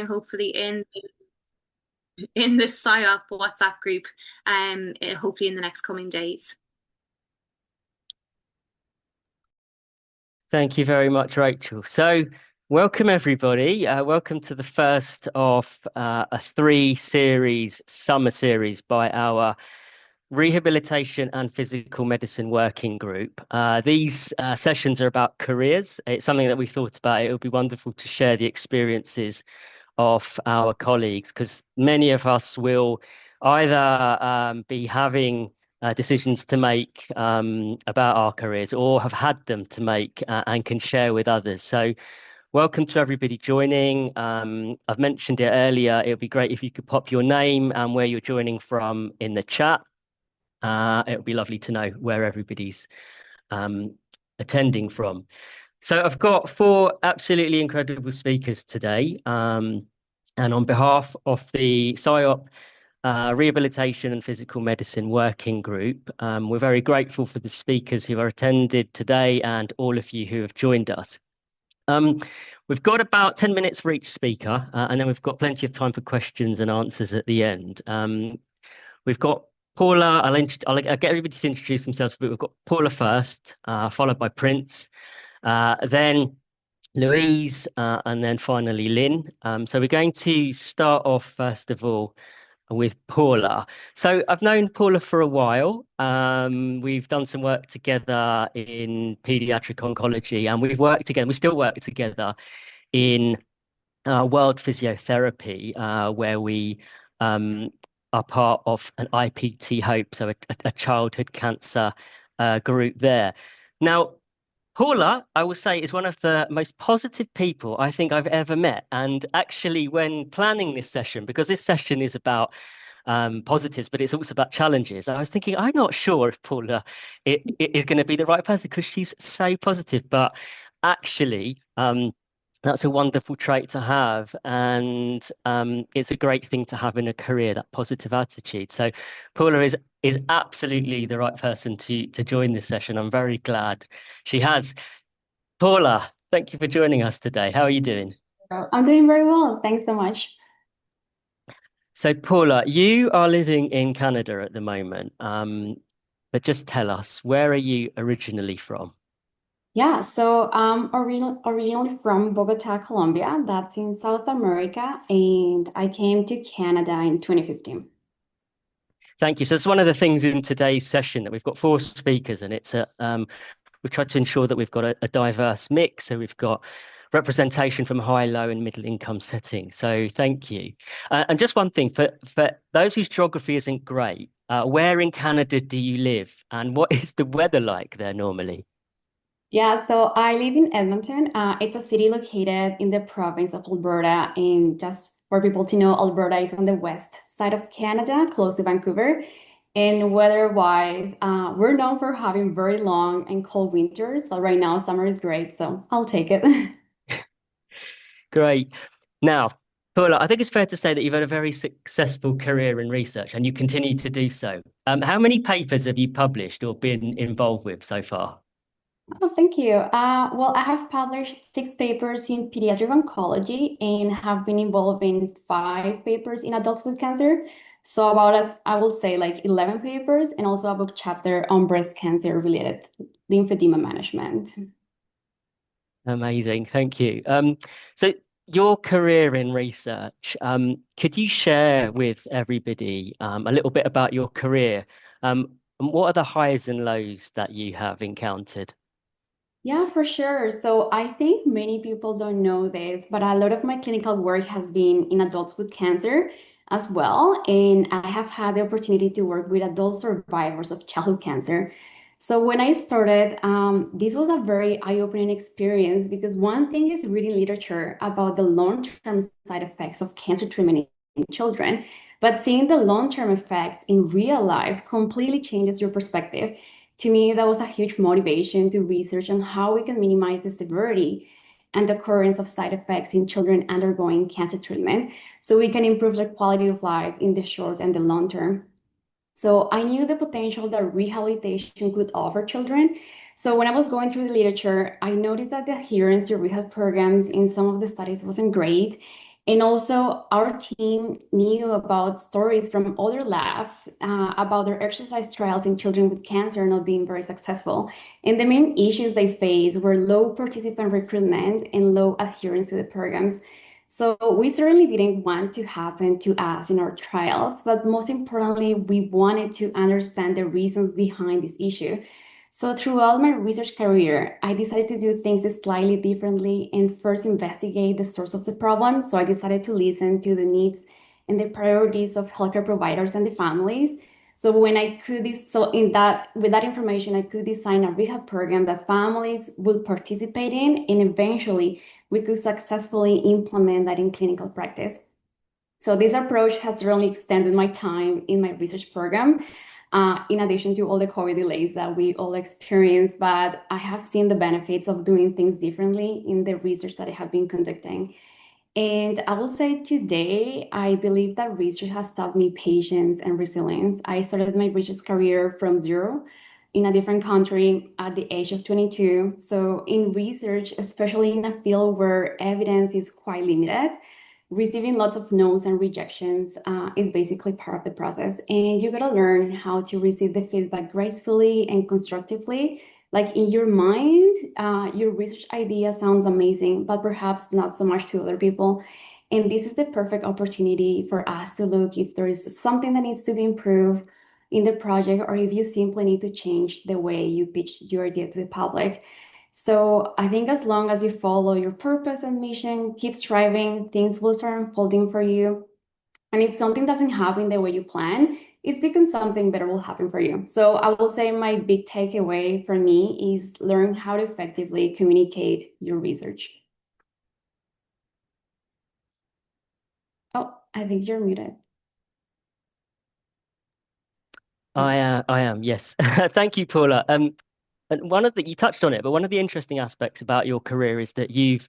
hopefully in this PSYOP WhatsApp group, hopefully in the next coming days. Thank you very much, Rachel. So, welcome everybody. Welcome to the first of a three-series summer series by our Rehabilitation and Physical Medicine Working Group. These sessions are about careers. It's something that we thought about. It would be wonderful to share the experiences of our colleagues, because many of us will either be having decisions to make about our careers or have had them to make and can share with others. So welcome to everybody joining. I've mentioned it earlier. It would be great if you could pop your name and where you're joining from in the chat. It would be lovely to know where everybody's attending from. So I've got four absolutely incredible speakers today. And on behalf of the PSYOP Rehabilitation and Physical Medicine Working Group, we're very grateful for the speakers who are attended today and all of you who have joined us. We've got about 10 minutes for each speaker, and then we've got plenty of time for questions and answers at the end. We've got Paula. I'll get everybody to introduce themselves, but we've got Paula first, followed by Prince, then Louise, and then finally Lynn. So we're going to start off first of all with Paula. So I've known Paula for a while. We've done some work together in Paediatric Oncology, and we've worked together. We still work together in World Physiotherapy, where we are part of an IPT Hope, so a childhood cancer group there. Now, Paula, I will say, is one of the most positive people I think I've ever met. And actually, when planning this session, because this session is about positives, but it's also about challenges, I was thinking, I'm not sure if Paula is going to be the right person because she's so positive. But actually, that's a wonderful trait to have, and it's a great thing to have in a career, that positive attitude. So Paula is absolutely the right person to join this session. I'm very glad she has. Paula, thank you for joining us today. How are you doing? I'm doing very well. Thanks so much. So Paula, you are living in Canada at the moment, but just tell us, where are you originally from? Yeah, so I'm originally from Bogota, Colombia. That's in South America, and I came to Canada in 2015. Thank you. So it's one of the things in today's session that we've got four speakers, and it's we try to ensure that we've got a diverse mix. So we've got representation from high, low, and middle income settings. So thank you. And just one thing for those whose geography isn't great, where in Canada do you live, and what is the weather like there normally? Yeah, so I live in Edmonton. It's a city located in the province of Alberta. And just for people to know, Alberta is on the west side of Canada, close to Vancouver. And weather-wise, we're known for having very long and cold winters, but right now summer is great, so I'll take it. Great. Now, Paula, I think it's fair to say that you've had a very successful career in research, and you continue to do so. How many papers have you published or been involved with so far? Oh, thank you. Well, I have published 6 papers in pediatric oncology and have been involved in 5 papers in adults with cancer. So about as I will say like 11 papers and also a book chapter on breast cancer related lymphedema management. Amazing, thank you. So your career in research, could you share with everybody a little bit about your career? And what are the highs and lows that you have encountered? Yeah, for sure. So I think many people don't know this, but a lot of my clinical work has been in adults with cancer as well. And I have had the opportunity to work with adult survivors of childhood cancer. So when I started, this was a very eye-opening experience because one thing is reading literature about the long-term side effects of cancer treatment in children, but seeing the long-term effects in real life completely changes your perspective. To me, that was a huge motivation to research on how we can minimize the severity and the occurrence of side effects in children undergoing cancer treatment so we can improve their quality of life in the short and the long term. So I knew the potential that rehabilitation could offer children. So when I was going through the literature, I noticed that the adherence to rehab programs in some of the studies wasn't great. And also, our team knew about stories from other labs about their exercise trials in children with cancer not being very successful. And the main issues they faced were low participant recruitment and low adherence to the programs. So we certainly didn't want to happen to us in our trials, but most importantly, we wanted to understand the reasons behind this issue. So throughout my research career, I decided to do things slightly differently and first investigate the source of the problem. So I decided to listen to the needs and the priorities of healthcare providers and the families. So when I could, so in that, with that information, I could design a rehab program that families would participate in, and eventually we could successfully implement that in clinical practice. So this approach has really extended my time in my research program, in addition to all the COVID delays that we all experienced. But I have seen the benefits of doing things differently in the research that I have been conducting. And I will say today, I believe that research has taught me patience and resilience. I started my research career from zero in a different country at the age of 22. So in research, especially in a field where evidence is quite limited, receiving lots of no's and rejections is basically part of the process. And you gotta learn how to receive the feedback gracefully and constructively. Like in your mind, your research idea sounds amazing, but perhaps not so much to other people. And this is the perfect opportunity for us to look if there is something that needs to be improved in the project, or if you simply need to change the way you pitch your idea to the public. So I think as long as you follow your purpose and mission, keep striving, things will start unfolding for you. And if something doesn't happen the way you plan, it's because something better will happen for you. So I will say my big takeaway for me is learn how to effectively communicate your research. Oh, I think you're muted. I am, yes. Thank you, Paula. And you touched on it, but one of the interesting aspects about your career is that you've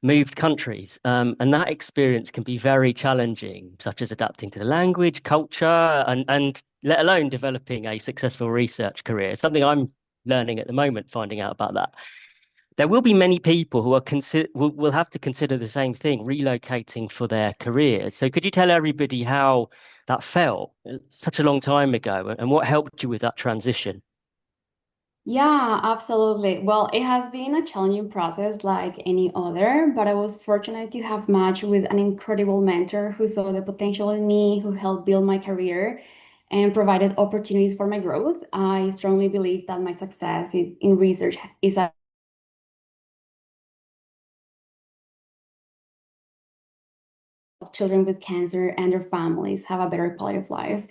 moved countries, and that experience can be very challenging, such as adapting to the language, culture, and let alone developing a successful research career. It's something I'm learning at the moment, finding out about that. There will be many people who will have to consider the same thing, relocating for their careers. So could you tell everybody how that felt such a long time ago, and what helped you with that transition? Yeah, absolutely. Well, it has been a challenging process like any other, but I was fortunate to have matched with an incredible mentor who saw the potential in me, who helped build my career and provided opportunities for my growth. I strongly believe that my success in research is a children with cancer and their families have a better quality of life.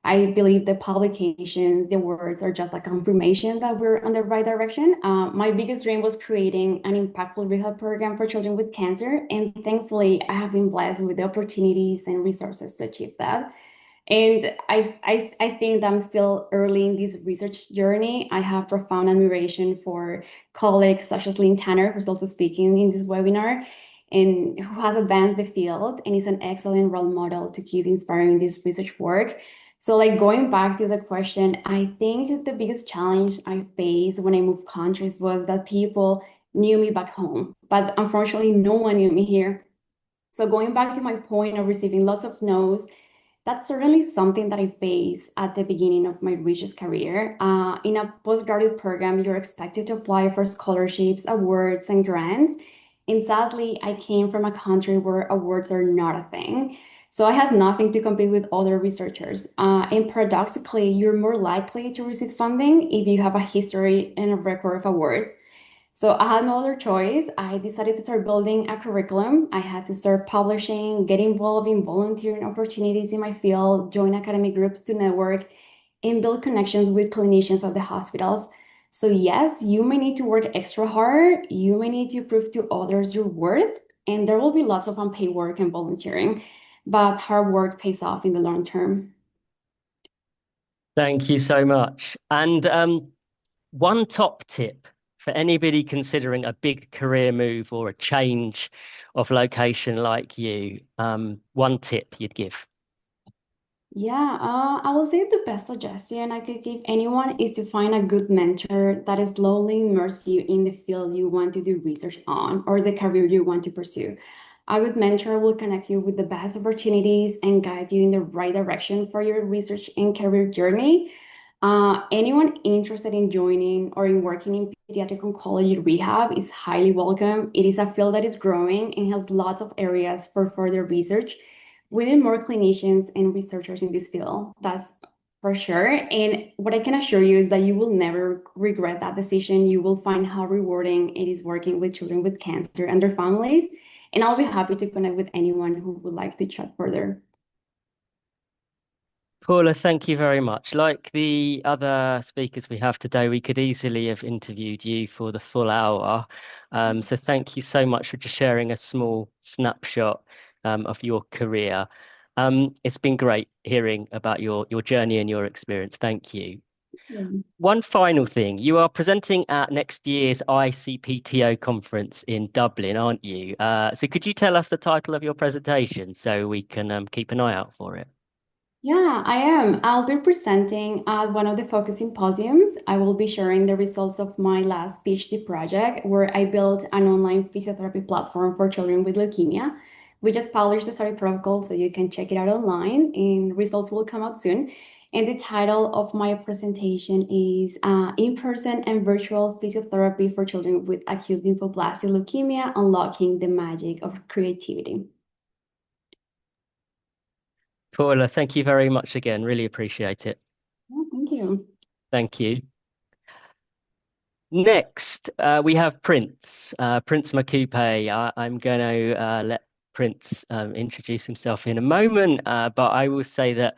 I believe the publications, the words are just a confirmation that we're on the right direction. My biggest dream was creating an impactful rehab program for children with cancer, and thankfully, I have been blessed with the opportunities and resources to achieve that. And I think that I'm still early in this research journey. I have profound admiration for colleagues such as Lynn Tanner, who's also speaking in this webinar, and who has advanced the field and is an excellent role model to keep inspiring this research work. So, like going back to the question, I think the biggest challenge I faced when I moved countries was that people knew me back home, but unfortunately, no one knew me here. So, going back to my point of receiving lots of no's, that's certainly something that I faced at the beginning of my research career. In a postgraduate program, you're expected to apply for scholarships, awards, and grants. And sadly, I came from a country where awards are not a thing. So I had nothing to compete with other researchers. And paradoxically, you're more likely to receive funding if you have a history and a record of awards. So I had no other choice. I decided to start building a curriculum. I had to start publishing, get involved in volunteering opportunities in my field, join academic groups to network, and build connections with clinicians at the hospitals. So yes, you may need to work extra hard. You may need to prove to others your worth, and there will be lots of unpaid work and volunteering, but hard work pays off in the long term. Thank you so much. And one top tip for anybody considering a big career move or a change of location like you, one tip you'd give. Yeah, I will say the best suggestion I could give anyone is to find a good mentor that is slowly immerse you in the field you want to do research on or the career you want to pursue. A good mentor will connect you with the best opportunities and guide you in the right direction for your research and career journey. Anyone interested in joining or in working in pediatric oncology rehab is highly welcome. It is a field that is growing and has lots of areas for further research. We need more clinicians and researchers in this field. That's for sure. And what I can assure you is that you will never regret that decision. You will find how rewarding it is working with children with cancer and their families. And I'll be happy to connect with anyone who would like to chat further. Paula, thank you very much. Like the other speakers we have today, we could easily have interviewed you for the full hour. So thank you so much for just sharing a small snapshot of your career. It's been great hearing about your journey and your experience. Thank you. One final thing, you are presenting at next year's ICPTO conference in Dublin, aren't you? So could you tell us the title of your presentation so we can keep an eye out for it? Yeah, I am. I'll be presenting at one of the focus symposiums. I will be sharing the results of my last PhD project where I built an online physiotherapy platform for children with leukemia. We just published the study protocol, so you can check it out online, and results will come out soon. And the title of my presentation is In-Person and Virtual Physiotherapy for Children with Acute Lymphoblastic Leukemia, Unlocking the Magic of Creativity. Paula, thank you very much again. Really appreciate it. Oh, thank you. Thank you. Next, we have Prince Makupe. I'm going to let Prince introduce himself in a moment, but I will say that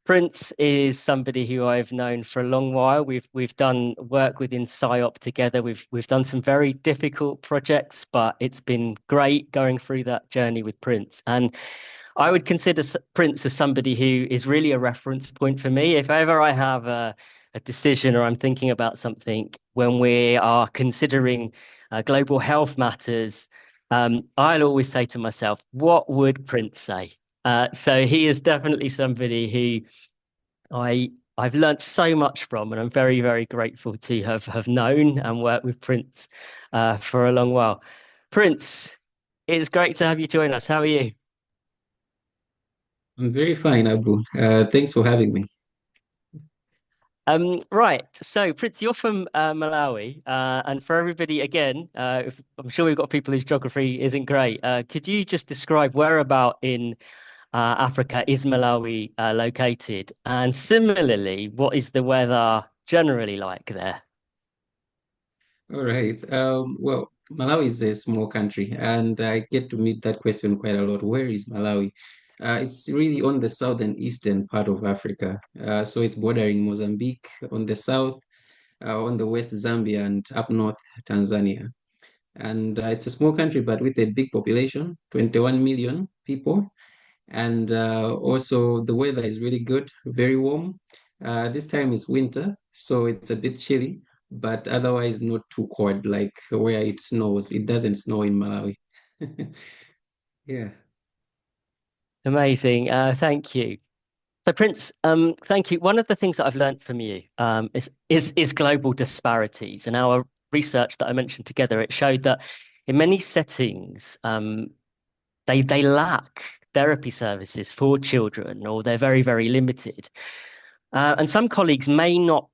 Prince is somebody who I've known for a long while. We've done work within PsyOp together. We've done some very difficult projects, but it's been great going through that journey with Prince. And I would consider Prince as somebody who is really a reference point for me. If ever I have a decision or I'm thinking about something when we are considering global health matters, I'll always say to myself, what would Prince say? So he is definitely somebody who I've learned so much from, and I'm very, very grateful to have known and worked with Prince for a long while. Prince, it's great to have you join us. How are you? I'm very fine, Abu. Thanks for having me. Right. So, Prince, you're from Malawi, and for everybody, again, I'm sure we've got people whose geography isn't great. Could you just describe whereabout in Africa is Malawi located? And similarly, what is the weather generally like there? All right. Well, Malawi is a small country, and I get to meet that question quite a lot. Where is Malawi? It's really on the southern eastern part of Africa. So it's bordering Mozambique on the south, on the west Zambia, and up north Tanzania. And it's a small country, but with a big population, 21 million people. And also the weather is really good, very warm. This time is winter, so it's a bit chilly, but otherwise not too cold like where it snows. It doesn't snow in Malawi. Yeah. Amazing. Thank you. So, Prince, thank you. One of the things that I've learned from you is global disparities. And our research that I mentioned together, it showed that in many settings, they lack therapy services for children, or they're very, very limited. And some colleagues may not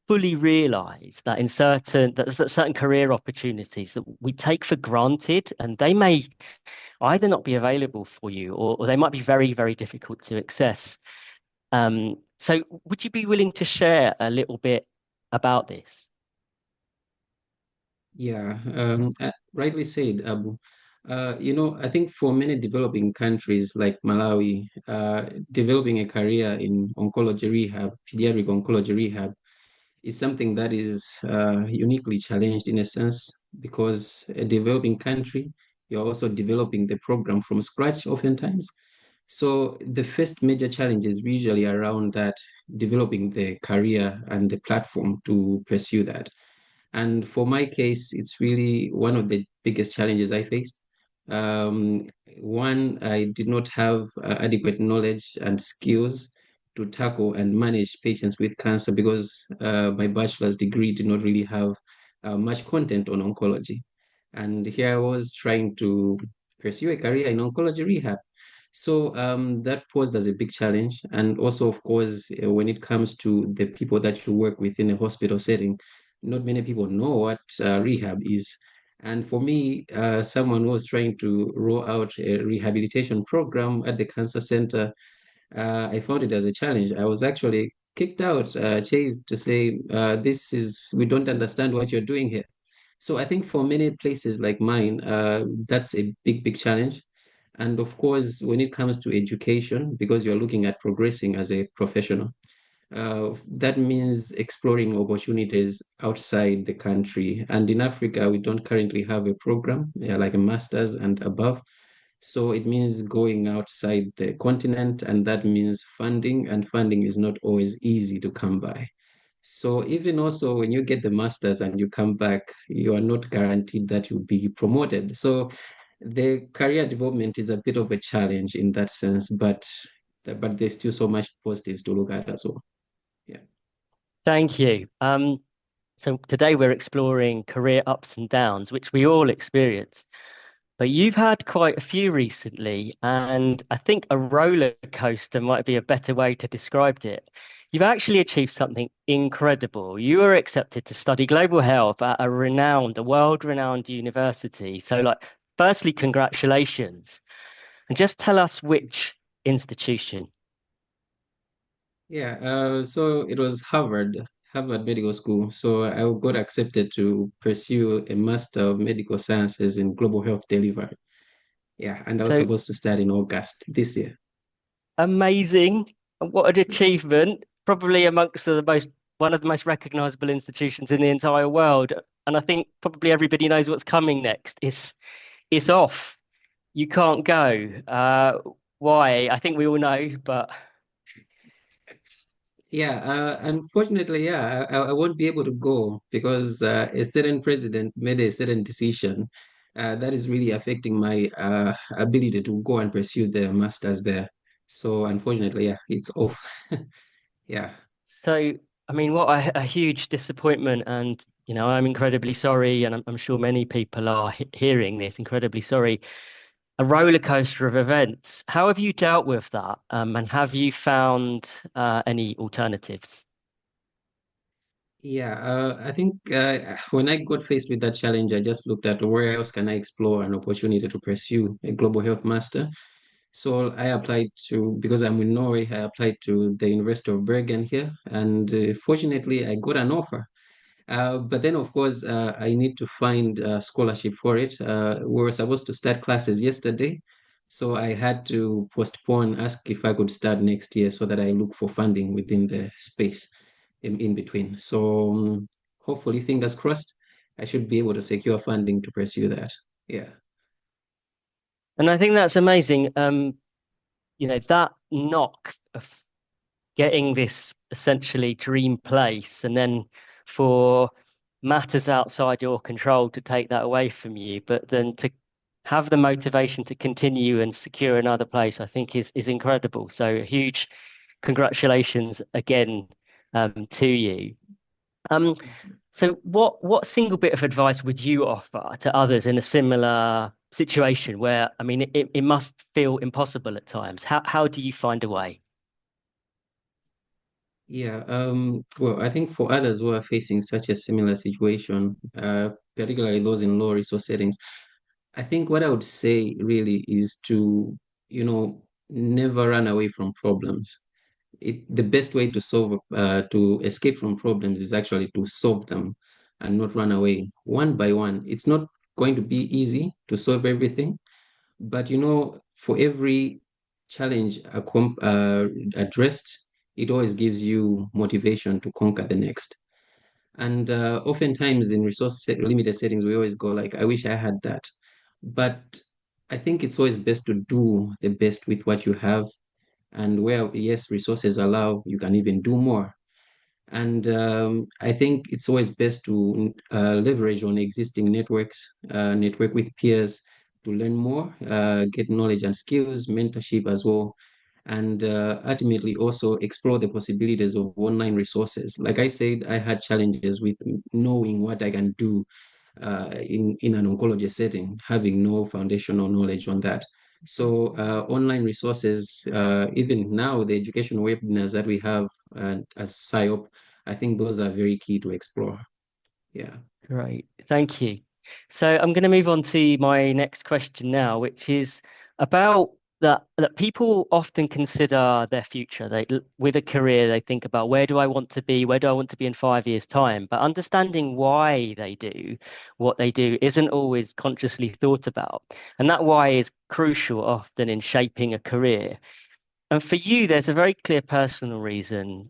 fully realize that that certain career opportunities that we take for granted, and they may either not be available for you, or they might be very, very difficult to access. So would you be willing to share a little bit about this? Yeah, rightly said, Abu. I think for many developing countries like Malawi, developing a career in oncology rehab, pediatric oncology rehab, is something that is uniquely challenged in a sense because a developing country, you're also developing the program from scratch oftentimes. So the first major challenge is usually around that, developing the career and the platform to pursue that. And for my case, it's really one of the biggest challenges I faced. Um, One, I did not have adequate knowledge and skills to tackle and manage patients with cancer because my bachelor's degree did not really have much content on oncology. And here I was trying to pursue a career in oncology rehab. So that posed as a big challenge. And also, of course, when it comes to the people that you work with in a hospital setting, not many people know what rehab is. And for me, someone who was trying to roll out a rehabilitation program at the cancer center, I found it as a challenge. I was actually kicked out, chased to say, we don't understand what you're doing here. So I think for many places like mine, that's a big, big challenge. And of course, when it comes to education, because you're looking at progressing as a professional, that means exploring opportunities outside the country. And in Africa, we don't currently have a program like a master's and above. So it means going outside the continent, and that means funding, and funding is not always easy to come by. So even also when you get the master's and you come back, you are not guaranteed that you'll be promoted. So the career development is a bit of a challenge in that sense, but there's still so much positives to look at as well. Yeah. Thank you. So today we're exploring career ups and downs, which we all experience. But you've had quite a few recently, and I think a roller coaster might be a better way to describe it. You've actually achieved something incredible. You were accepted to study global health at a world-renowned university. So, like, firstly, congratulations. And just tell us which institution. Yeah, so it was Harvard Medical School. So I got accepted to pursue a Master of Medical Sciences in Global Health Delivery. Yeah, and I was So supposed to start in August this year. amazing. What an achievement. Probably amongst one of the most recognizable institutions in the entire world. And I think probably everybody knows what's coming next. It's off. You can't go. Why? I think we all know, but Yeah, unfortunately, yeah, I won't be able to go because a certain president made a certain decision that is really affecting my ability to go and pursue the masters there. So unfortunately, yeah, it's off. Yeah. so I mean, what a huge disappointment. And I'm incredibly sorry, and I'm sure many people are hearing this, incredibly sorry. A roller coaster of events. How have you dealt with that? And have you found any alternatives? Yeah, I think when I got faced with that challenge, I just looked at where else can I explore an opportunity to pursue a global health master. So I applied because I'm in Norway, I applied to the University of Bergen here, and fortunately, I got an offer. But then, of course, I need to find a scholarship for it. We were supposed to start classes yesterday, so I had to postpone, ask if I could start next year so that I look for funding within the space in between. So hopefully, fingers crossed, I should be able to secure funding to pursue that. Yeah. And I think that's amazing. That knock of getting this essentially dream place, and then for matters outside your control to take that away from you, but then to have the motivation to continue and secure another place, I think is incredible. So a huge congratulations again to you. So what single bit of advice would you offer to others in a similar situation where, I mean, it must feel impossible at times? How do you find a way? Yeah, well, I think for others who are facing such a similar situation, particularly those in low resource settings, I think what I would say really is to, never run away from problems. The best way to escape from problems is actually to solve them and not run away one by one. It's not going to be easy to solve everything, but for every challenge addressed, it always gives you motivation to conquer the next. And oftentimes in limited settings, we always go like, I wish I had that. But I think it's always best to do the best with what you have. And where, yes, resources allow, you can even do more. And I think it's always best to leverage on existing networks, network with peers to learn more, get knowledge and skills, mentorship as well, and ultimately also explore the possibilities of online resources. Like I said, I had challenges with knowing what I can do in an oncology setting, having no foundational knowledge on that. So online resources, even now, the education webinars that we have as SIOP, I think those are very key to explore. Yeah. Great, thank you. So I'm going to move on to my next question now, which is about that people often consider their future. With a career, they think about where do I want to be? Where do I want to be in 5 years' time? But understanding why they do what they do isn't always consciously thought about. And that why is crucial often in shaping a career. And for you, there's a very clear personal reason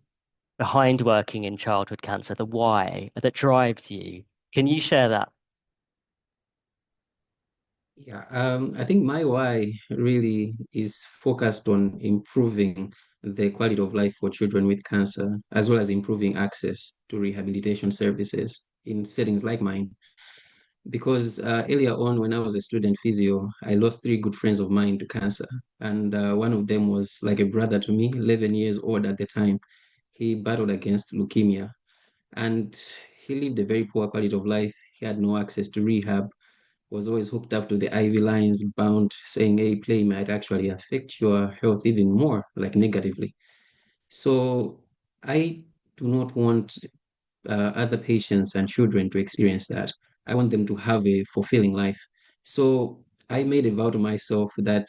behind working in childhood cancer, the why that drives you. Can you share that? Yeah, I think my why really is focused on improving the quality of life for children with cancer, as well as improving access to rehabilitation services in settings like mine. Because earlier on, when I was a student physio, I lost three good friends of mine to cancer. And one of them was like a brother to me, 11 years old at the time. He battled against leukemia and he lived a very poor quality of life. He had no access to rehab, was always hooked up to the IV lines, bound, saying, hey, play might actually affect your health even more, like negatively. So I do not want other patients and children to experience that. I want them to have a fulfilling life. So I made a vow to myself that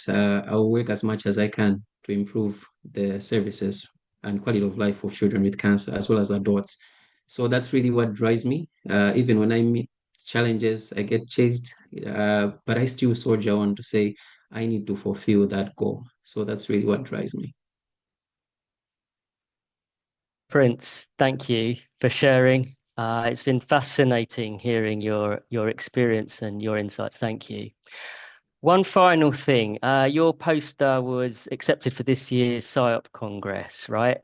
I'll work as much as I can to improve the services and quality of life for children with cancer as well as adults. So that's really what drives me. Even when I meet challenges, I get chased, but I still soldier on to say I need to fulfill that goal. So that's really what drives me. Prince, thank you for sharing. It's been fascinating hearing your experience and your insights. Thank you. One final thing, your poster was accepted for this year's SciOp Congress, right?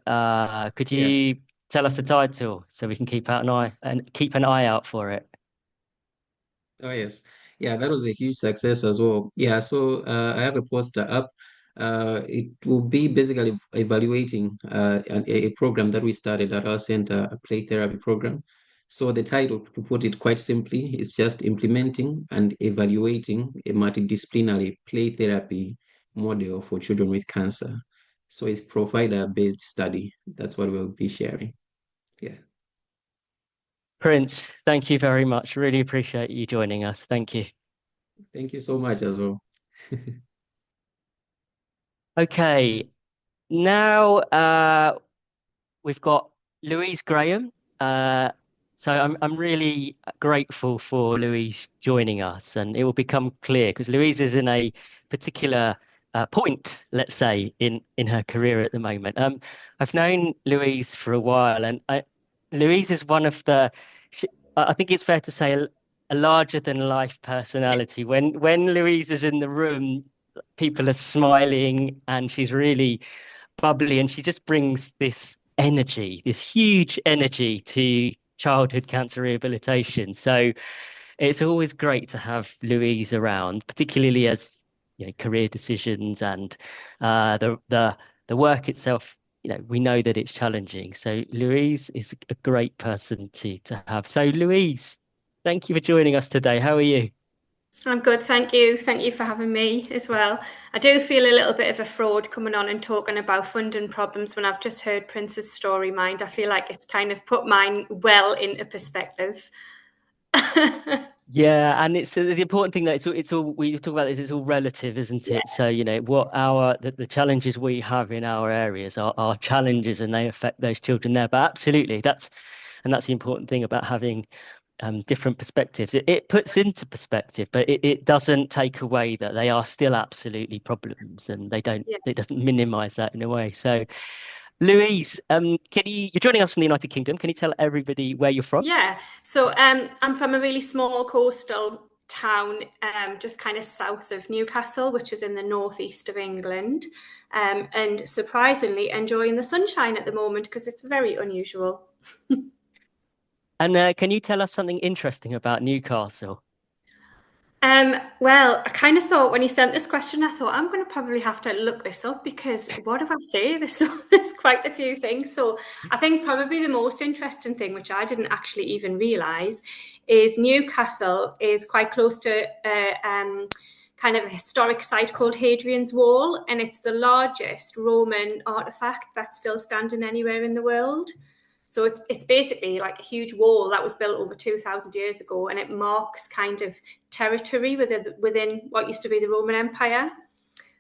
Could Yeah. you tell us the title so we can keep an eye out for it? Oh, yes. Yeah, that was a huge success as well. Yeah, so I have a poster up. It will be basically evaluating a program that we started at our center, a play therapy program. So the title, to put it quite simply, is just implementing and evaluating a multidisciplinary play therapy model for children with cancer. So it's provider-based study. That's what we'll be sharing. Yeah. Prince, thank you very much. Really appreciate you joining us. Thank you. Thank you so much as well. Okay, now we've got Louise Graham. Uh, so I'm really grateful for Louise joining us, and it will become clear because Louise is in a particular point, let's say, in her career at the moment. I've known Louise for a while, and Louise is one of she, I think it's fair to say a larger than life personality. When Louise is in the room, people are smiling, and she's really bubbly, and she just brings this energy, this huge energy to childhood cancer rehabilitation. So it's always great to have Louise around, particularly as career decisions and the work itself. We know that it's challenging. So Louise is a great person to have. So Louise, thank you for joining us today. How are you? I'm good, thank you. Thank you for having me as well. I do feel a little bit of a fraud coming on and talking about funding problems when I've just heard Prince's story. Mind, I feel like it's kind of put mine well into perspective. Yeah, and it's the important thing that it's all we talk about this. It's all relative, isn't it? So what the challenges we have in our areas are challenges, and they affect those children there. But absolutely, that's the important thing about having different perspectives. It puts into perspective, but it doesn't take away that they are still absolutely problems, and it doesn't minimize that in a way. So Louise, you're joining us from the United Kingdom. Can you tell everybody where you're from? Yeah, so I'm from a really small coastal town, just kind of south of Newcastle, which is in the northeast of England, and surprisingly enjoying the sunshine at the moment because it's very unusual. And can you tell us something interesting about Newcastle? Well, I kind of thought when you sent this question, I thought I'm going to probably have to look this up, because what if I say there's quite a few things. So I think probably the most interesting thing, which I didn't actually even realise, is Newcastle is quite close to kind of a historic site called Hadrian's Wall, and it's the largest Roman artefact that's still standing anywhere in the world. So it's basically like a huge wall that was built over 2,000 years ago, and it marks kind of territory within what used to be the Roman Empire.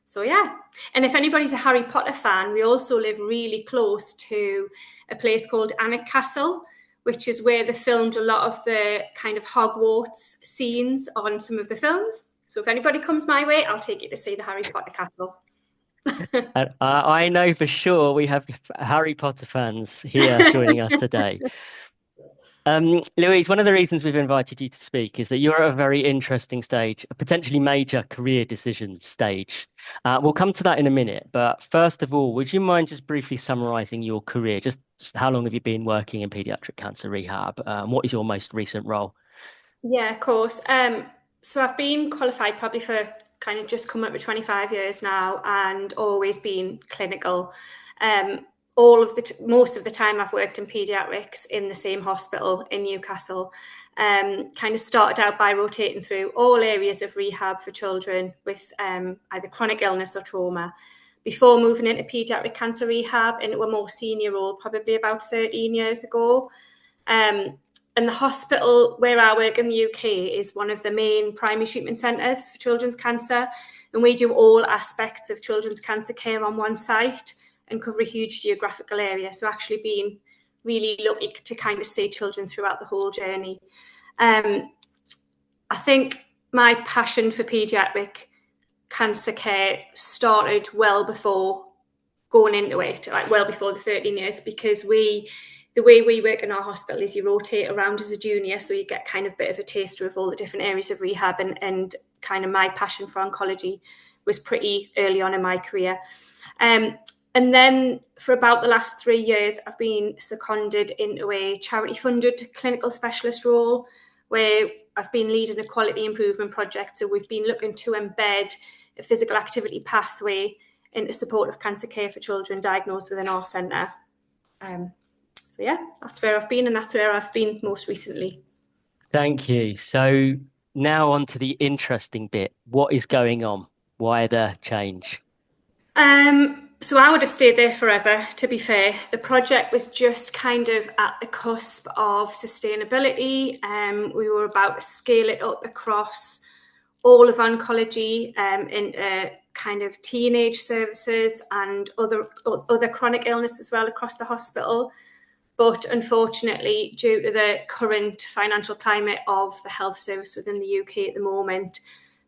So yeah, and if anybody's a Harry Potter fan, we also live really close to a place called Alnwick Castle, which is where they filmed a lot of the kind of Hogwarts scenes on some of the films. So if anybody comes my way, I'll take you to see the Harry Potter castle. And I know for sure we have Harry Potter fans here joining us today. Louise, one of the reasons we've invited you to speak is that you're at a very interesting stage, a potentially major career decision stage. We'll come to that in a minute, but first of all, would you mind just briefly summarising your career? Just how long have you been working in paediatric cancer rehab? What is your most recent role? Yeah, of course. So I've been qualified probably for kind of just coming up with 25 years now, and always been clinical. Most of the time I've worked in paediatrics in the same hospital in Newcastle. Kind of started out by rotating through all areas of rehab for children with either chronic illness or trauma, before moving into paediatric cancer rehab into a more senior role probably about 13 years ago. And the hospital where I work in the UK is one of the main primary treatment centres for children's cancer, and we do all aspects of children's cancer care on one site and cover a huge geographical area. So actually being really lucky to kind of see children throughout the whole journey. I think my passion for paediatric cancer care started well before going into it, like well before the 13 years, because the way we work in our hospital is you rotate around as a junior, so you get kind of a bit of a taster of all the different areas of rehab, and kind of my passion for oncology was pretty early on in my career. And then for about the last 3 years, I've been seconded into a charity-funded clinical specialist role where I've been leading a quality improvement project. So we've been looking to embed a physical activity pathway into supportive cancer care for children diagnosed within our centre. So yeah, that's where I've been, and that's where I've been most recently. Thank you. So now on to the interesting bit. What is going on? Why the change? So I would have stayed there forever, to be fair. The project was just kind of at the cusp of sustainability. We were about to scale it up across all of oncology, into kind of teenage services and other chronic illness as well across the hospital. But unfortunately, due to the current financial climate of the health service within the UK at the moment,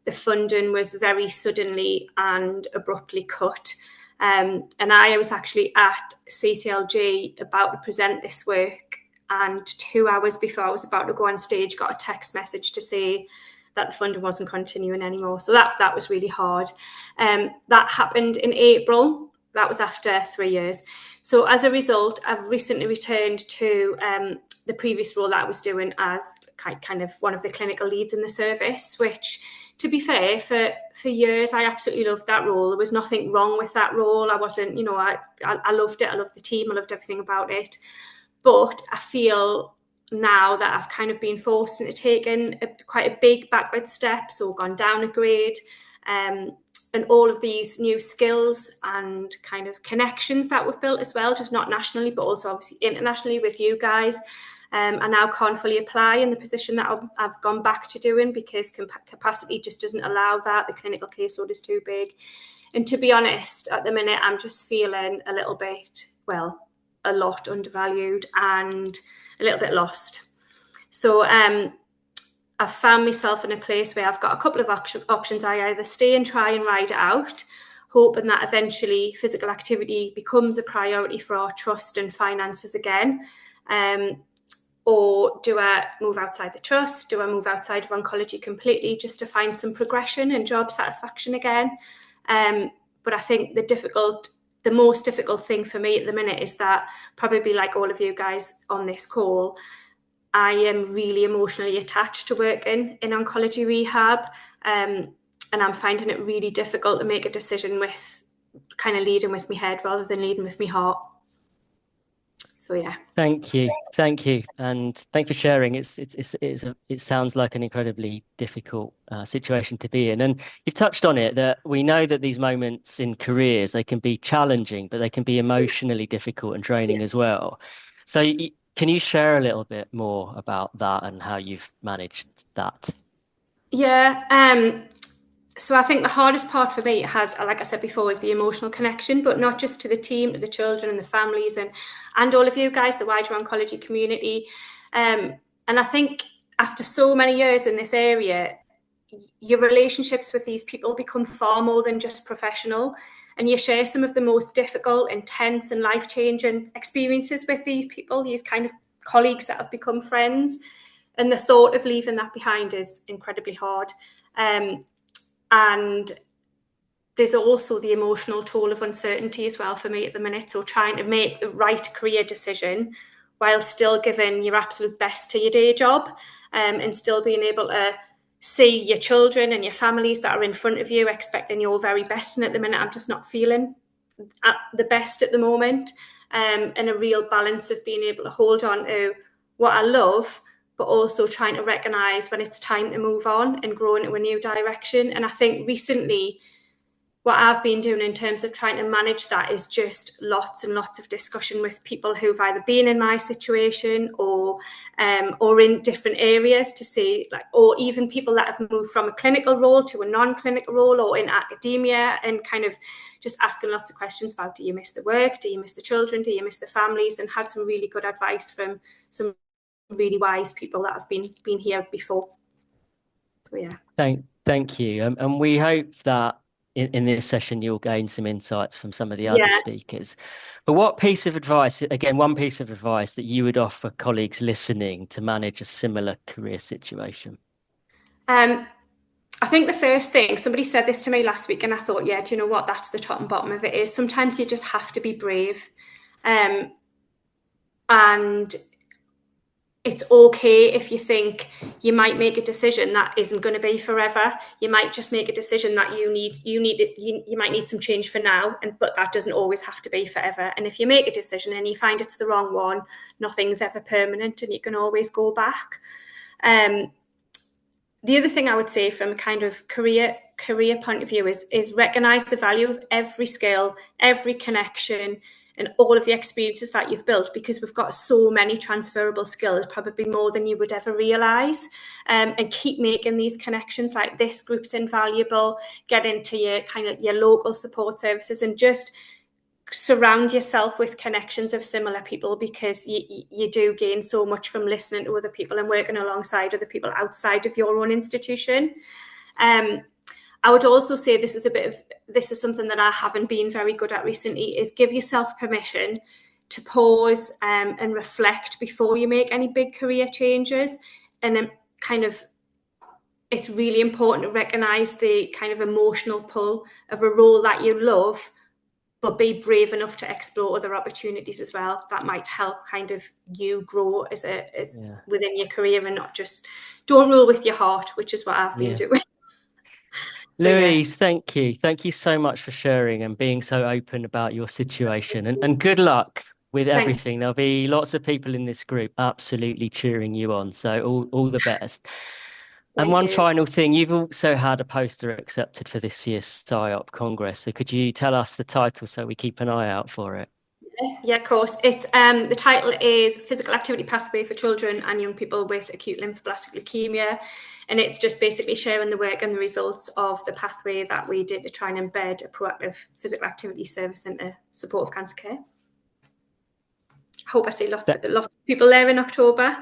the funding was very suddenly and abruptly cut. And I was actually at CCLG about to present this work, and 2 hours before I was about to go on stage, got a text message to say that the funding wasn't continuing anymore. So that was really hard. That happened in April. That was after 3 years. So as a result, I've recently returned to the previous role that I was doing as kind of one of the clinical leads in the service, which, to be fair, for years, I absolutely loved that role. There was nothing wrong with that role. I wasn't, I loved it. I loved the team. I loved everything about it. But I feel now that I've kind of been forced into taking quite a big backward step, so gone down a grade, and all of these new skills and kind of connections that we've built as well, just not nationally, but also obviously internationally with you guys, I now can't fully apply in the position that I've gone back to doing, because capacity just doesn't allow that. The clinical caseload is too big. And to be honest, at the minute, I'm just feeling a little bit, well, a lot undervalued and a little bit lost. So I've found myself in a place where I've got a couple of options. I either stay and try and ride it out, hoping that eventually physical activity becomes a priority for our trust and finances again, or do I move outside the trust? Do I move outside of oncology completely just to find some progression and job satisfaction again? But I think the most difficult thing for me at the minute is that, probably like all of you guys on this call, I am really emotionally attached to working in oncology rehab, and I'm finding it really difficult to make a decision with kind of leading with my head rather than leading with my heart. So yeah. Thank you, and thanks for sharing. It sounds like an incredibly difficult situation to be in, and you've touched on it, that we know that these moments in careers, they can be challenging, but they can be emotionally difficult and draining as well. So can you share a little bit more about that and how you've managed that? Yeah. So I think the hardest part for me has, like I said before, is the emotional connection, but not just to the team, to the children and the families and all of you guys, the wider oncology community. And I think after so many years in this area, your relationships with these people become far more than just professional, and you share some of the most difficult, intense and life-changing experiences with these people, these kind of colleagues that have become friends. And the thought of leaving that behind is incredibly hard. And there's also the emotional toll of uncertainty as well for me at the minute. So trying to make the right career decision while still giving your absolute best to your day job, and still being able to see your children and your families that are in front of you expecting your very best. And at the minute, I'm just not feeling at the best at the moment, and a real balance of being able to hold on to what I love, but also trying to recognise when it's time to move on and grow into a new direction. And I think recently, what I've been doing in terms of trying to manage that is just lots and lots of discussion with people who've either been in my situation or in different areas to see, like, or even people that have moved from a clinical role to a non-clinical role or in academia, and kind of just asking lots of questions about, do you miss the work? Do you miss the children? Do you miss the families? And had some really good advice from some really wise people that have been here before. So yeah. Thank you. And we hope that in this session you'll gain some insights from some of the other speakers. But what piece of advice, again, one piece of advice that you would offer colleagues listening to manage a similar career situation? I think the first thing, somebody said this to me last week, and I thought, yeah, do you know what? That's the top and bottom of it, is sometimes you just have to be brave. And it's okay if you think you might make a decision that isn't going to be forever. You might just make a decision that you might need some change for now, but that doesn't always have to be forever. And if you make a decision and you find it's the wrong one, nothing's ever permanent, and you can always go back. The other thing I would say from a kind of career point of view is recognise the value of every skill, every connection, and all of the experiences that you've built, because we've got so many transferable skills, probably more than you would ever realise, and keep making these connections. Like, this group's invaluable. Get into your local support services and just surround yourself with connections of similar people, because you do gain so much from listening to other people and working alongside other people outside of your own institution. I would also say this is something that I haven't been very good at recently, is give yourself permission to pause and reflect before you make any big career changes. And then it's really important to recognise the kind of emotional pull of a role that you love, but be brave enough to explore other opportunities as well that might help kind of you grow as within your career, and not just don't rule with your heart, which is what I've been doing. So, Louise, thank you. Thank you so much for sharing and being so open about your situation, and good luck with everything. There'll be lots of people in this group absolutely cheering you on. So all the best. And one final thing, you've also had a poster accepted for this year's SciOp Congress. So could you tell us the title so we keep an eye out for it? Yeah, of course. It's the title is Physical Activity Pathway for Children and Young People with Acute Lymphoblastic Leukemia. And it's just basically sharing the work and the results of the pathway that we did to try and embed a proactive physical activity service into support of cancer care. I hope I see lots of people there in October.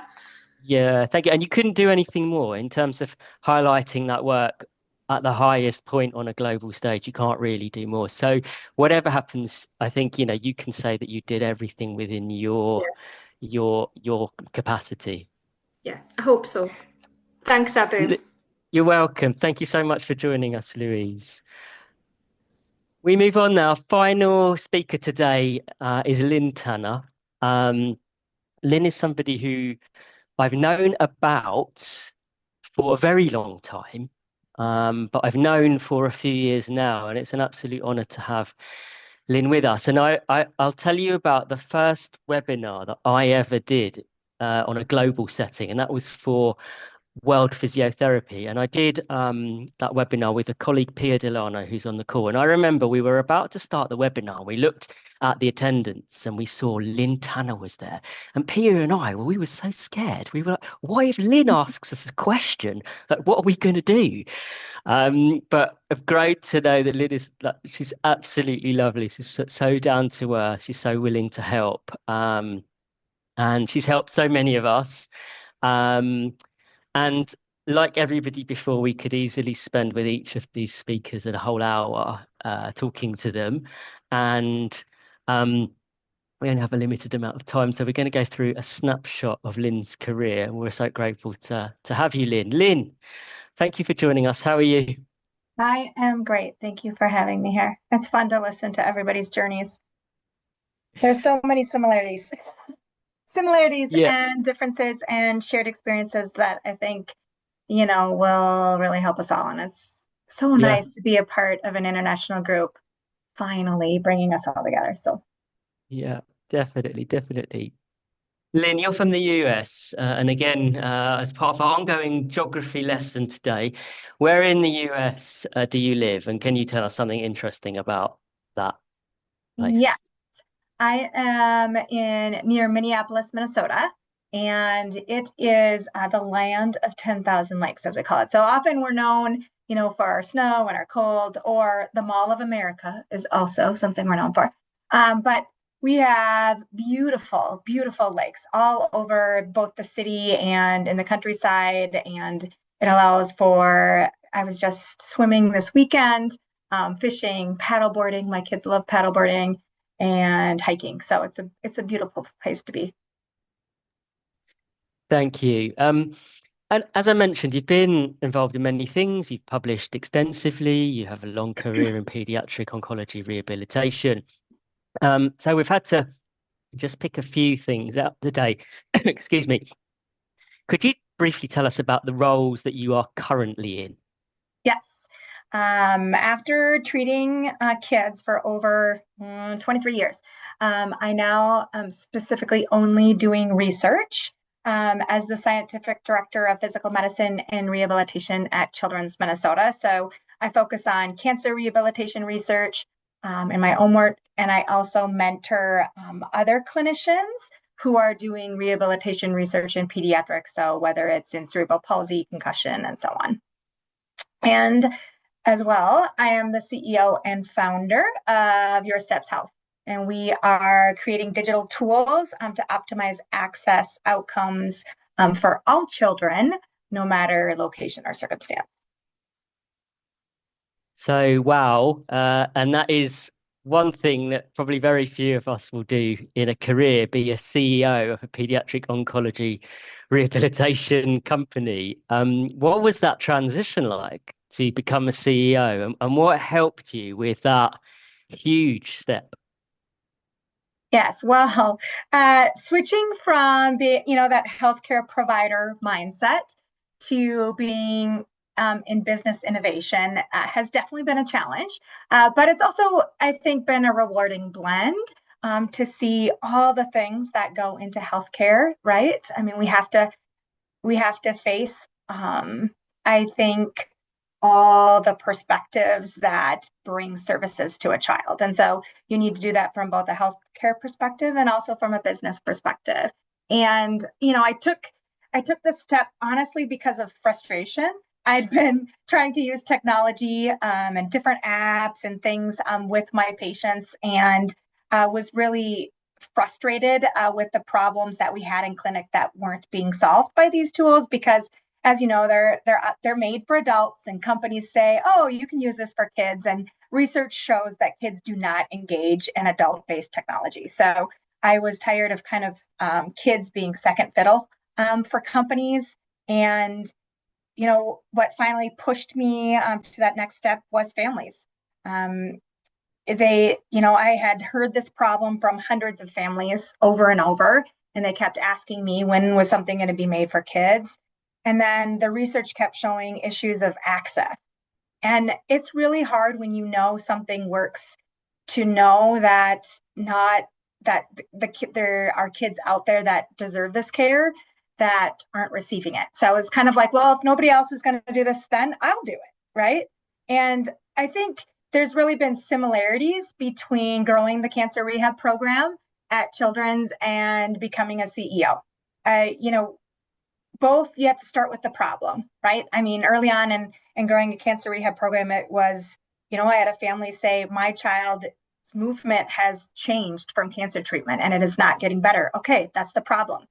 Yeah, thank you. And you couldn't do anything more in terms of highlighting that work at the highest point on a global stage. You can't really do more. So whatever happens, I think, you can say that you did everything within your capacity. Yeah, I hope so. Thanks, Abu. You're welcome. Thank you so much for joining us, Louise. We move on now. Final speaker today is Lynn Tanner. Lynn is somebody who I've known about for a very long time, but I've known for a few years now, and it's an absolute honor to have Lynn with us. And I'll tell you about the first webinar that I ever did on a global setting, and that was for World Physiotherapy. And I did that webinar with a colleague, Pia Delano, who's on the call. And I remember we were about to start the webinar. We looked at the attendance and we saw Lynn Tanner was there. And Pia and I, well, we were so scared. We were like, what if Lynn asks us a question? Like, what are we going to do? But great to know that Lynn is, she's absolutely lovely. She's so down to earth. She's so willing to help. And she's helped so many of us. And like everybody before, we could easily spend with each of these speakers a whole hour talking to them. And we only have a limited amount of time. So we're going to go through a snapshot of Lynn's career. And we're so grateful to have you, Lynn. Lynn, thank you for joining us. How are you? I am great. Thank you for having me here. It's fun to listen to everybody's journeys. There's so many similarities. And differences and shared experiences that I think, will really help us all. And it's so nice to be a part of an international group, finally bringing us all together. So, yeah, definitely. Lynn, you're from the US, and again, as part of our ongoing geography lesson today, where in the US do you live? And can you tell us something interesting about that place? Yes. I am near Minneapolis, Minnesota, and it is the land of 10,000 lakes, as we call it. So often we're known, for our snow and our cold, or the Mall of America is also something we're known for. But we have beautiful, beautiful lakes all over both the city and in the countryside, and it allows for, I was just swimming this weekend, fishing, paddleboarding. My kids love paddleboarding. And hiking. So it's a beautiful place to be. Thank you. And as I mentioned, you've been involved in many things. You've published extensively. You have a long career in pediatric oncology rehabilitation. So we've had to just pick a few things out today. Excuse me. Could you briefly tell us about the roles that you are currently in? Yes. After treating kids for over 23 years, I now am specifically only doing research as the scientific director of physical medicine and rehabilitation at Children's Minnesota. So I focus on cancer rehabilitation research in my own work, and I also mentor other clinicians who are doing rehabilitation research in pediatrics. So whether it's in cerebral palsy, concussion, and so on. And as well, I am the CEO and founder of Your Steps Health, and we are creating digital tools to optimize access outcomes for all children, no matter location or circumstance. So, wow. And that is one thing that probably very few of us will do in a career, be a CEO of a pediatric oncology rehabilitation company. What was that transition like to become a CEO, and what helped you with that huge step? Yes, well, switching from that healthcare provider mindset to being in business innovation has definitely been a challenge, but it's also, I think, been a rewarding blend to see all the things that go into healthcare, right? I mean, we have to face, I think, all the perspectives that bring services to a child. And so you need to do that from both a healthcare perspective and also from a business perspective. And, I took this step, honestly, because of frustration. I'd been trying to use technology and different apps and things with my patients, and was really frustrated with the problems that we had in clinic that weren't being solved by these tools, because as you know, they're made for adults, and companies say, oh, you can use this for kids. And research shows that kids do not engage in adult-based technology. So I was tired of kind of kids being second fiddle for companies. And, what finally pushed me to that next step was families. I had heard this problem from hundreds of families over and over. And they kept asking me when was something going to be made for kids. And then the research kept showing issues of access. And it's really hard when you know something works to know that there are kids out there that deserve this care that aren't receiving it. So it's kind of like, well, if nobody else is going to do this, then I'll do it, right? And I think there's really been similarities between growing the cancer rehab program at Children's and becoming a CEO. Both you have to start with the problem, right? I mean, early on in growing a cancer rehab program, it was, I had a family say, my child's movement has changed from cancer treatment and it is not getting better. Okay, that's the problem.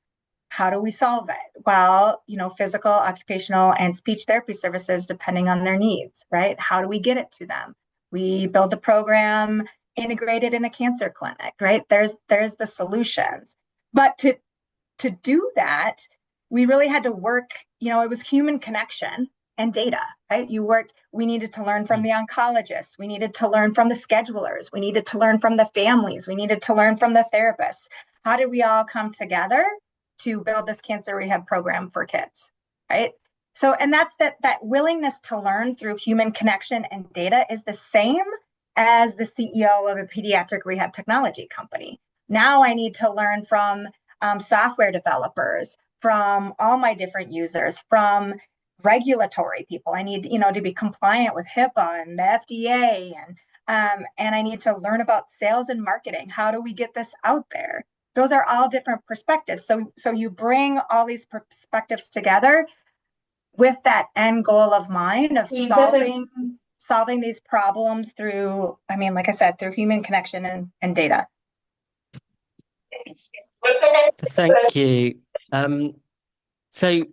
How do we solve it? Well, physical, occupational, and speech therapy services, depending on their needs, right? How do we get it to them? We build the program integrated in a cancer clinic, right? There's the solutions. But to do that, we really had to work, it was human connection and data, right? We needed to learn from the oncologists. We needed to learn from the schedulers. We needed to learn from the families. We needed to learn from the therapists. How did we all come together to build this cancer rehab program for kids, right? So, and that's that willingness to learn through human connection and data is the same as the CEO of a pediatric rehab technology company. Now I need to learn from software developers, from all my different users, from regulatory people. I need, to be compliant with HIPAA and the FDA, and I need to learn about sales and marketing. How do we get this out there? Those are all different perspectives. So you bring all these perspectives together with that end goal of mind of solving these problems through, like I said, through human connection and data. Thank you. So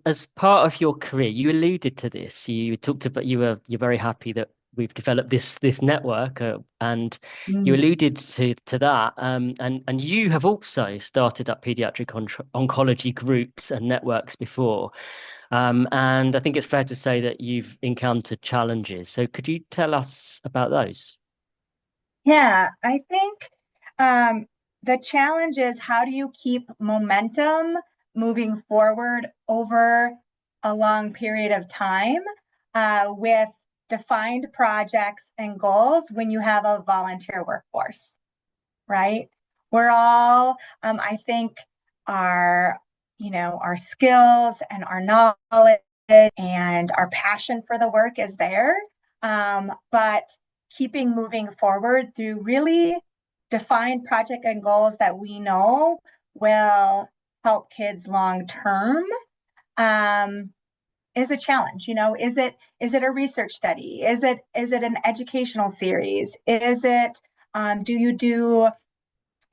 as part of your career, you alluded to this. You talked about you're very happy that we've developed this network, and you alluded to that. And you have also started up pediatric oncology groups and networks before. And I think it's fair to say that you've encountered challenges. So could you tell us about those? Yeah, I think the challenge is, how do you keep momentum moving forward over a long period of time with defined projects and goals when you have a volunteer workforce, right? We're all, I think, our skills and our knowledge and our passion for the work is there, but keeping moving forward through really defined project and goals that we know will help kids long term is a challenge. Is it a research study? Is it an educational series? Is it do you do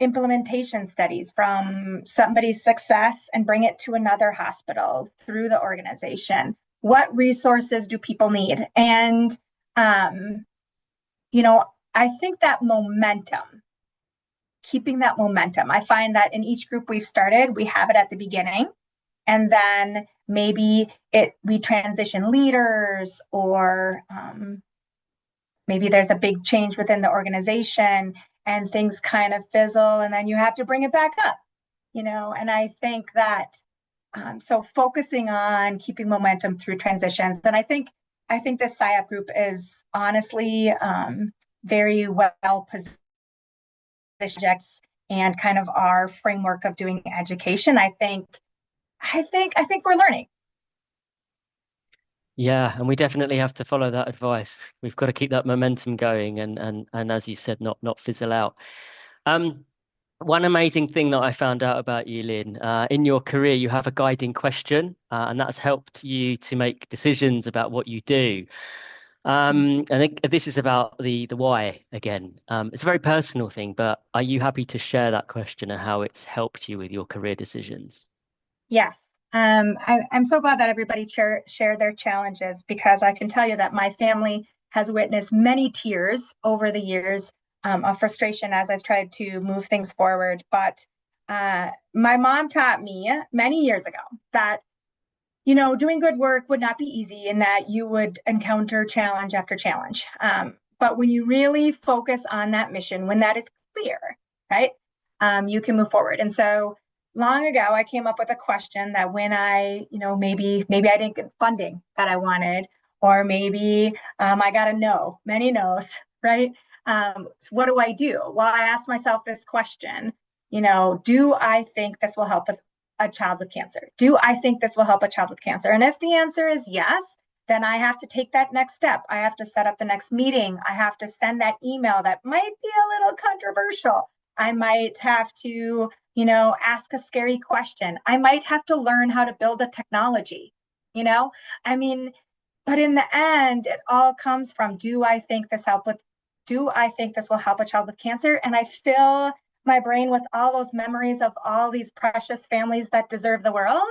implementation studies from somebody's success and bring it to another hospital through the organization? What resources do people need? And I think that momentum, keeping that momentum. I find that in each group we've started, we have it at the beginning, and then maybe we transition leaders, or maybe there's a big change within the organization and things kind of fizzle, and then you have to bring it back up, and I think that so focusing on keeping momentum through transitions. And I think this SIAP group is honestly very well positioned and kind of our framework of doing education. I think we're learning. Yeah, and we definitely have to follow that advice. We've got to keep that momentum going and as you said, not fizzle out. One amazing thing that I found out about you, Lynn, in your career, you have a guiding question, and that's helped you to make decisions about what you do. I think this is about the why again. It's a very personal thing, but are you happy to share that question and how it's helped you with your career decisions? Yes. I'm so glad that everybody share their challenges, because I can tell you that my family has witnessed many tears over the years of frustration as I've tried to move things forward. But my mom taught me many years ago that doing good work would not be easy, and that you would encounter challenge after challenge. But when you really focus on that mission, when that is clear, right? you can move forward. And so long ago, I came up with a question that when I, maybe I didn't get funding that I wanted, or maybe I got a no, many no's, right? So what do I do? Well, I asked myself this question, do I think this will help with a child with cancer? Do I think this will help a child with cancer? And if the answer is yes, then I have to take that next step. I have to set up the next meeting. I have to send that email that might be a little controversial. I might have to, ask a scary question. I might have to learn how to build a technology, I mean, but in the end, it all comes from, do I think this will help a child with cancer? And I fill my brain with all those memories of all these precious families that deserve the world.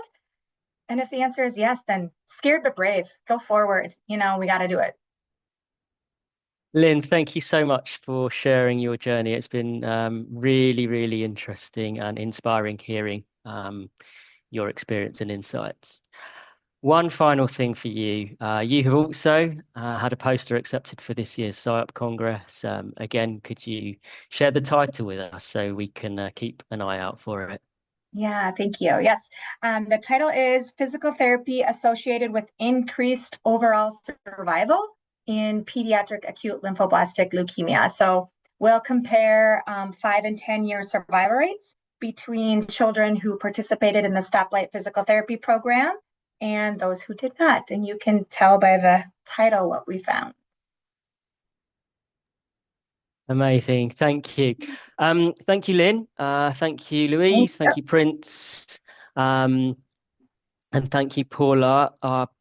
And if the answer is yes, then scared but brave, go forward. We got to do it. Lynn, thank you so much for sharing your journey. It's been really, really interesting and inspiring hearing your experience and insights. One final thing for you. You have also had a poster accepted for this year's SciUp Congress. Again, could you share the title with us so we can keep an eye out for it? Yeah, thank you. Yes, the title is Physical Therapy Associated with Increased Overall Survival in Pediatric Acute Lymphoblastic Leukemia. So we'll compare 5 and 10-year survival rates between children who participated in the Stoplight Physical Therapy program and those who did not. And you can tell by the title what we found. Amazing. Thank you. Thank you, Lynn. Thank you, Louise. Thank you, Prince. And thank you, Paula.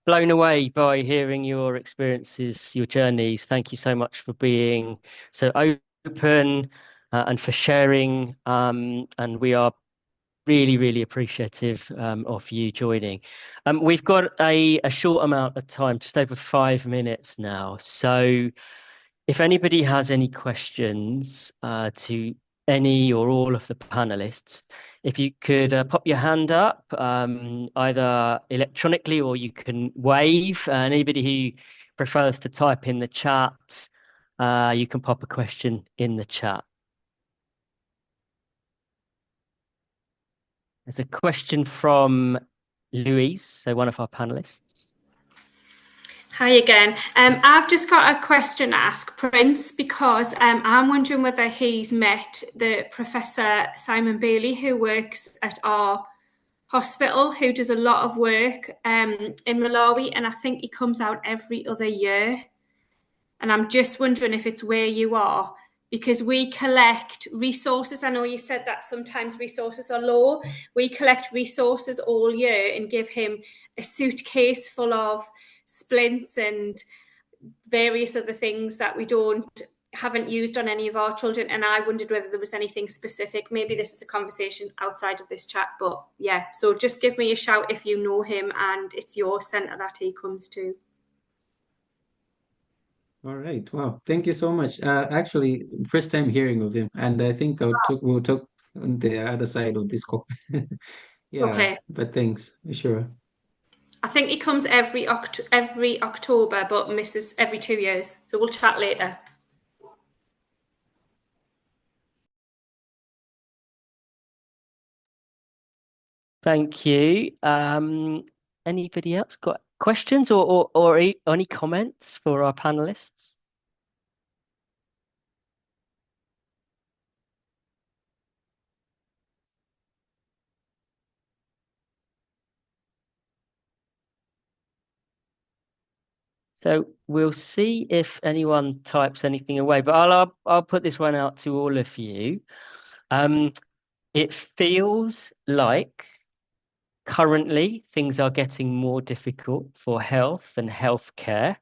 Blown away by hearing your experiences, your journeys. Thank you so much for being so open and for sharing. And we are really, really appreciative of you joining. We've got a short amount of time, just over 5 minutes now. So if anybody has any questions to any or all of the panelists, if you could pop your hand up, either electronically or you can wave. Anybody who prefers to type in the chat, you can pop a question in the chat. There's a question from Louise, so one of our panelists. Hi again. I've just got a question to ask Prince because I'm wondering whether he's met the Professor Simon Bailey, who works at our hospital, who does a lot of work in Malawi, and I think he comes out every other year. And I'm just wondering if it's where you are, because we collect resources. I know you said that sometimes resources are low. We collect resources all year and give him a suitcase full of splints and various other things that we haven't used on any of our children. And I wondered whether there was anything specific. Maybe this is a conversation outside of this chat, but yeah. So just give me a shout if you know him and it's your centre that he comes to. All right. Wow. Thank you so much. Actually, first time hearing of him, and I think we'll talk on the other side of this call. Yeah. Okay. But thanks. Sure. I think he comes every October, but misses every 2 years. So we'll chat later. Thank you. Anybody else got questions or any comments for our panelists? So we'll see if anyone types anything away, but I'll put this one out to all of you. It feels like currently things are getting more difficult for health and healthcare.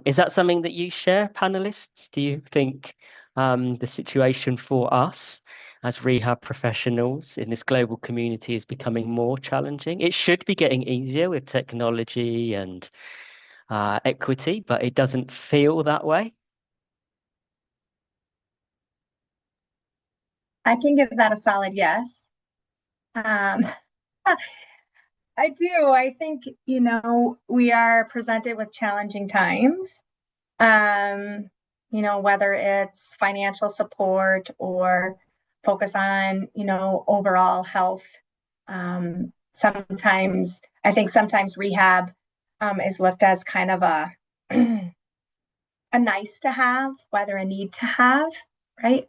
Is that something that you share, panelists? Do you think the situation for us as rehab professionals in this global community is becoming more challenging? It should be getting easier with technology and equity, but it doesn't feel that way. I can give that a solid yes. I do. I think, we are presented with challenging times, whether it's financial support or focus on, overall health. Sometimes rehab is looked as kind of a a nice to have, whether a need to have, right?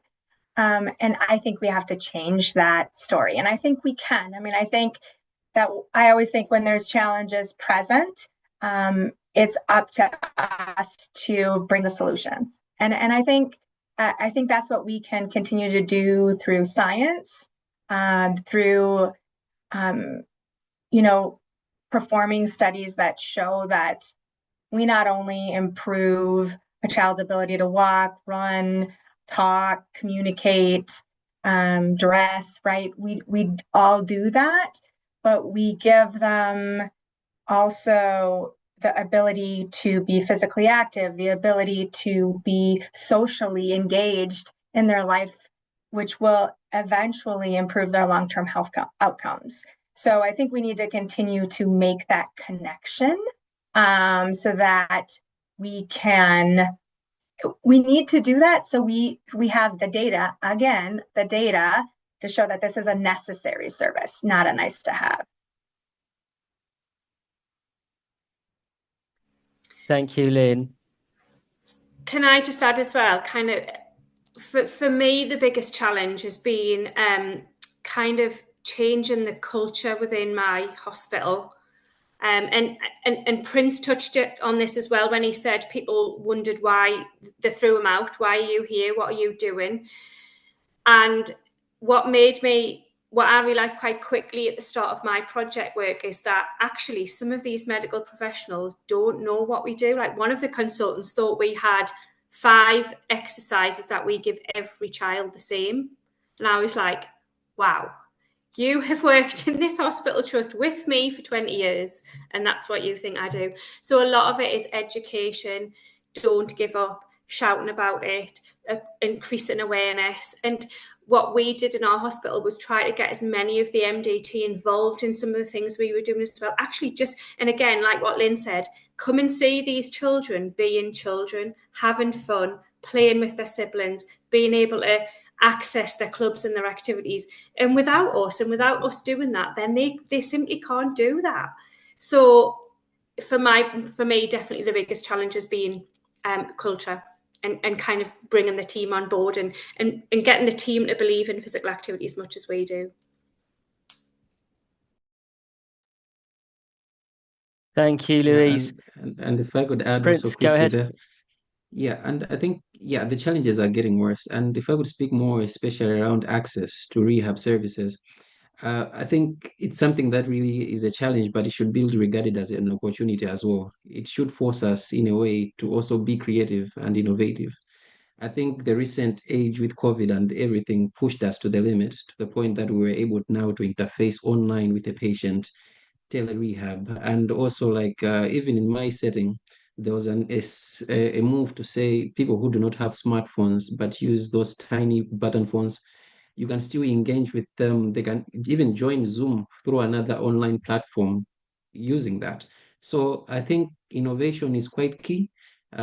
And I think we have to change that story. And I think we can. I mean, I always think when there's challenges present, it's up to us to bring the solutions. And I think that's what we can continue to do through science, through performing studies that show that we not only improve a child's ability to walk, run, talk, communicate, dress, right? We all do that, but we give them also the ability to be physically active, the ability to be socially engaged in their life, which will eventually improve their long-term health outcomes. So I think we need to continue to make that connection, so that we need to do that. So we have the data to show that this is a necessary service, not a nice to have. Thank you, Lynn. Can I just add as well, kind of, for me, the biggest challenge has been kind of changing the culture within my hospital. And Prince touched on this as well when he said people wondered why they threw him out. Why are you here? What are you doing? And what I realized quite quickly at the start of my project work is that actually some of these medical professionals don't know what we do. Like, one of the consultants thought we had 5 exercises that we give every child the same. And I was like, wow, you have worked in this hospital trust with me for 20 years, and that's what you think I do. So a lot of it is education, don't give up, shouting about it, increasing awareness. And what we did in our hospital was try to get as many of the MDT involved in some of the things we were doing as well. Actually, and again, like what Lynn said, come and see these children being children, having fun, playing with their siblings, being able to access their clubs and their activities. And without us doing that, then they simply can't do that. So for me, definitely the biggest challenge has been culture. And kind of bringing the team on board and getting the team to believe in physical activity as much as we do. Thank you, Louise. And if I could add Prince, also quickly go ahead. there. Yeah, and I think, the challenges are getting worse. And if I would speak more, especially around access to rehab services, I think it's something that really is a challenge, but it should be regarded as an opportunity as well. It should force us in a way to also be creative and innovative. I think the recent age with COVID and everything pushed us to the limit, to the point that we were able now to interface online with a patient, tele-rehab. And also, like, even in my setting, there was a move to say people who do not have smartphones but use those tiny button phones, you can still engage with them. They can even join Zoom through another online platform using that. So I think innovation is quite key.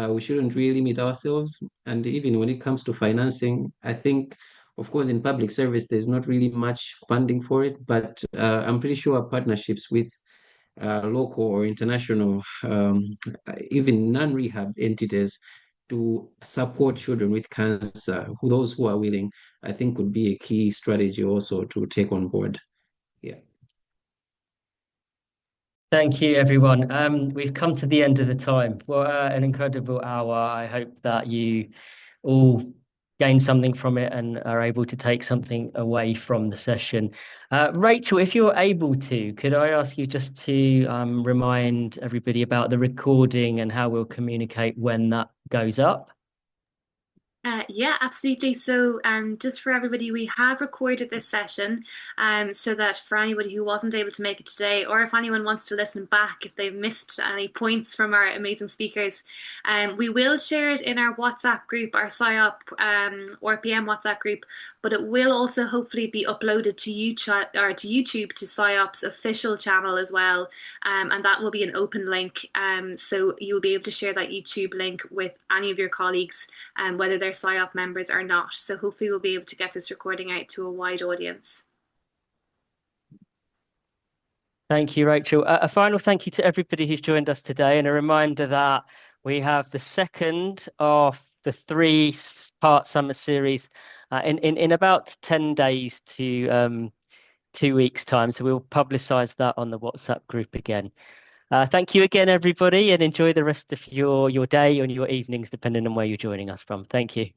We shouldn't really limit ourselves. And even when it comes to financing, I think, of course, in public service, there's not really much funding for it, but I'm pretty sure partnerships with local or international, even non-rehab entities to support children with cancer, those who are willing, I think could be a key strategy also to take on board. Yeah. Thank you, everyone. We've come to the end of the time. Well, an incredible hour. I hope that you all gain something from it and are able to take something away from the session. Rachel, if you're able to, could I ask you just to remind everybody about the recording and how we'll communicate when that goes up? Yeah, absolutely. So just for everybody, we have recorded this session so that for anybody who wasn't able to make it today, or if anyone wants to listen back, if they've missed any points from our amazing speakers, we will share it in our WhatsApp group, our PSYOP or PM WhatsApp group, but it will also hopefully be uploaded to YouTube to PSYOP's official channel as well. And that will be an open link. So you'll be able to share that YouTube link with any of your colleagues, whether they're PSYOP members are not. So hopefully we'll be able to get this recording out to a wide audience. Thank you, Rachel. A final thank you to everybody who's joined us today, and a reminder that we have the second of the 3-part summer series in about 10 days to 2 weeks' time. So we'll publicise that on the WhatsApp group again. Thank you again, everybody, and enjoy the rest of your day and your evenings, depending on where you're joining us from. Thank you.